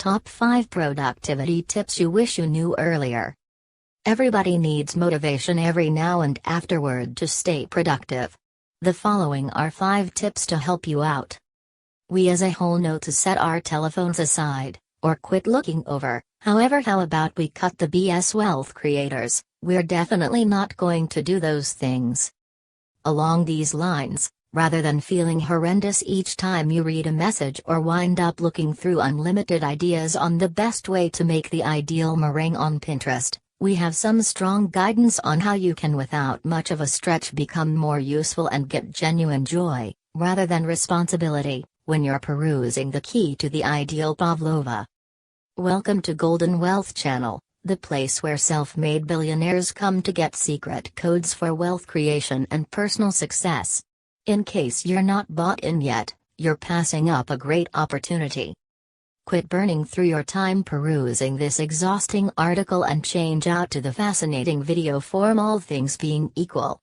Top 5 Productivity Tips You Wish You Knew Earlier. Everybody needs motivation every now and afterward to stay productive. The following are 5 tips to help you out. We as a whole know to set our telephones aside, or quit looking over. However, how about we cut the BS? Wealth creators, we're definitely not going to do those things. Along these lines, rather than feeling horrendous each time you read a message or wind up looking through unlimited ideas on the best way to make the ideal meringue on Pinterest, we have some strong guidance on how you can, without much of a stretch, become more useful and get genuine joy, rather than responsibility, when you're perusing the key to the ideal pavlova. Welcome to Golden Wealth Channel, the place where self-made billionaires come to get secret codes for wealth creation and personal success. In case you're not bought in yet, you're passing up a great opportunity. Quit burning through your time perusing this exhausting article and change out to the fascinating video form, all things being equal.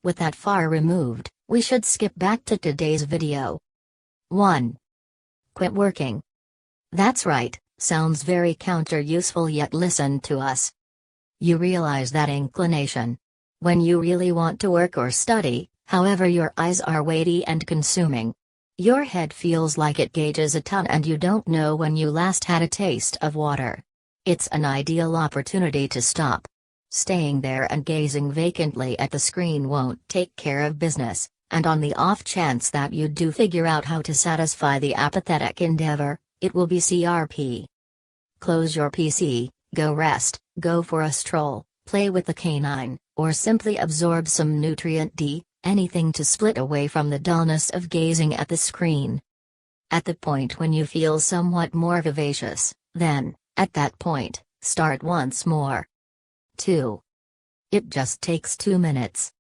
With that far removed, we should skip back to today's video. 1. Quit working. That's right, sounds very counter-useful, yet listen to us. You realize that inclination. When you really want to work or study, however, your eyes are weighty and consuming. Your head feels like it gauges a ton and you don't know when you last had a taste of water. It's an ideal opportunity to stop. Staying there and gazing vacantly at the screen won't take care of business, and on the off chance that you do figure out how to satisfy the apathetic endeavor, it will be CRP. Close your PC, go rest, go for a stroll, play with the canine, or simply absorb some nutrient D. Anything to split away from the dullness of gazing at the screen. At the point when you feel somewhat more vivacious, then, at that point, start once more. 2. It just takes 2 minutes.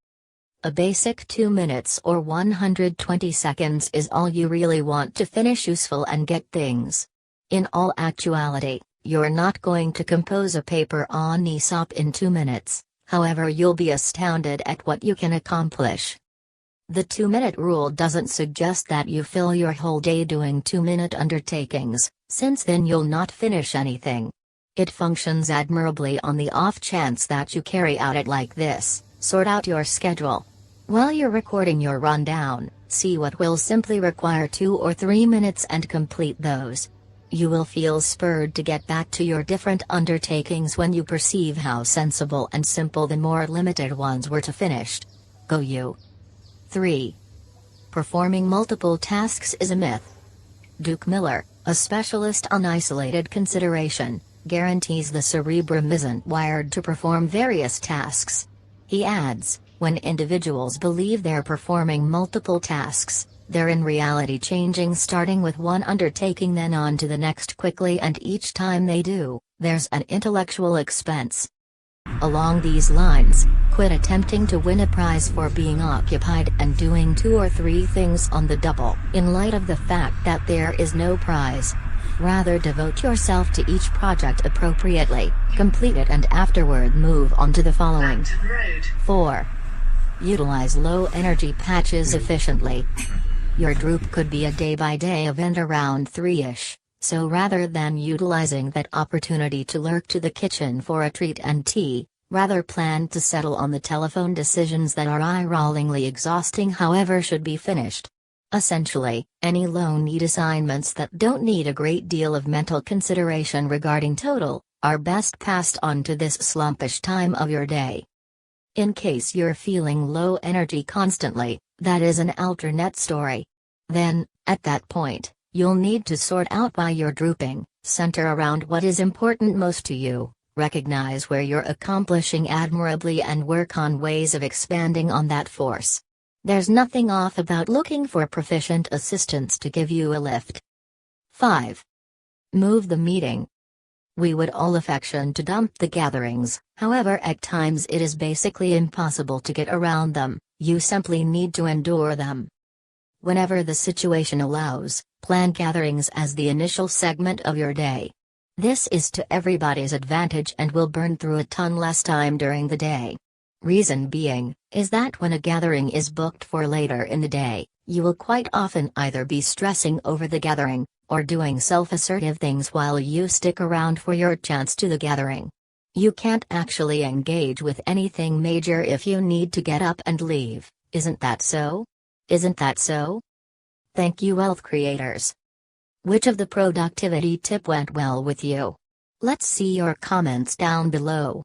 A basic 2 minutes or 120 seconds is all you really want to finish useful and get things. In all actuality, you're not going to compose a paper on Aesop in 2 minutes. However, you'll be astounded at what you can accomplish. The 2-minute rule doesn't suggest that you fill your whole day doing 2-minute undertakings, since then you'll not finish anything. It functions admirably on the off chance that you carry out it like this: sort out your schedule. While you're recording your rundown, see what will simply require 2 or 3 minutes and complete those. You will feel spurred to get back to your different undertakings when you perceive how sensible and simple the more limited ones were to finish. Go you. 3. Performing multiple tasks is a myth. Duke Miller, a specialist on isolated consideration, guarantees the cerebrum isn't wired to perform various tasks. He adds, when individuals believe they're performing multiple tasks, they're in reality changing, starting with one undertaking then on to the next quickly, and each time they do, there's an intellectual expense. Along these lines, quit attempting to win a prize for being occupied and doing 2 or 3 things on the double, in light of the fact that there is no prize. Rather, devote yourself to each project appropriately, complete it, and afterward move on to the following. 4. Utilize low-energy patches efficiently. Your droop could be a day-by-day event around 3-ish, so rather than utilizing that opportunity to lurk to the kitchen for a treat and tea, rather plan to settle on the telephone decisions that are eye-rollingly exhausting, however should be finished. Essentially, any low-need assignments that don't need a great deal of mental consideration regarding total, are best passed on to this slumpish time of your day. In case you're feeling low energy constantly, that is an alternate story. Then, at that point, you'll need to sort out why you're drooping, center around what is important most to you, recognize where you're accomplishing admirably, and work on ways of expanding on that force. There's nothing off about looking for proficient assistants to give you a lift. 5. Move the meeting. We would all affection to dump the gatherings, however at times it is basically impossible to get around them. You simply need to endure them. Whenever the situation allows, plan gatherings as the initial segment of your day. This is to everybody's advantage and will burn through a ton less time during the day. Reason being, is that when a gathering is booked for later in the day, you will quite often either be stressing over the gathering, or doing self-assertive things while you stick around for your chance to the gathering. You can't actually engage with anything major if you need to get up and leave, isn't that so? Isn't that so? Thank you, wealth creators. Which of the productivity tip went well with you? Let's see your comments down below.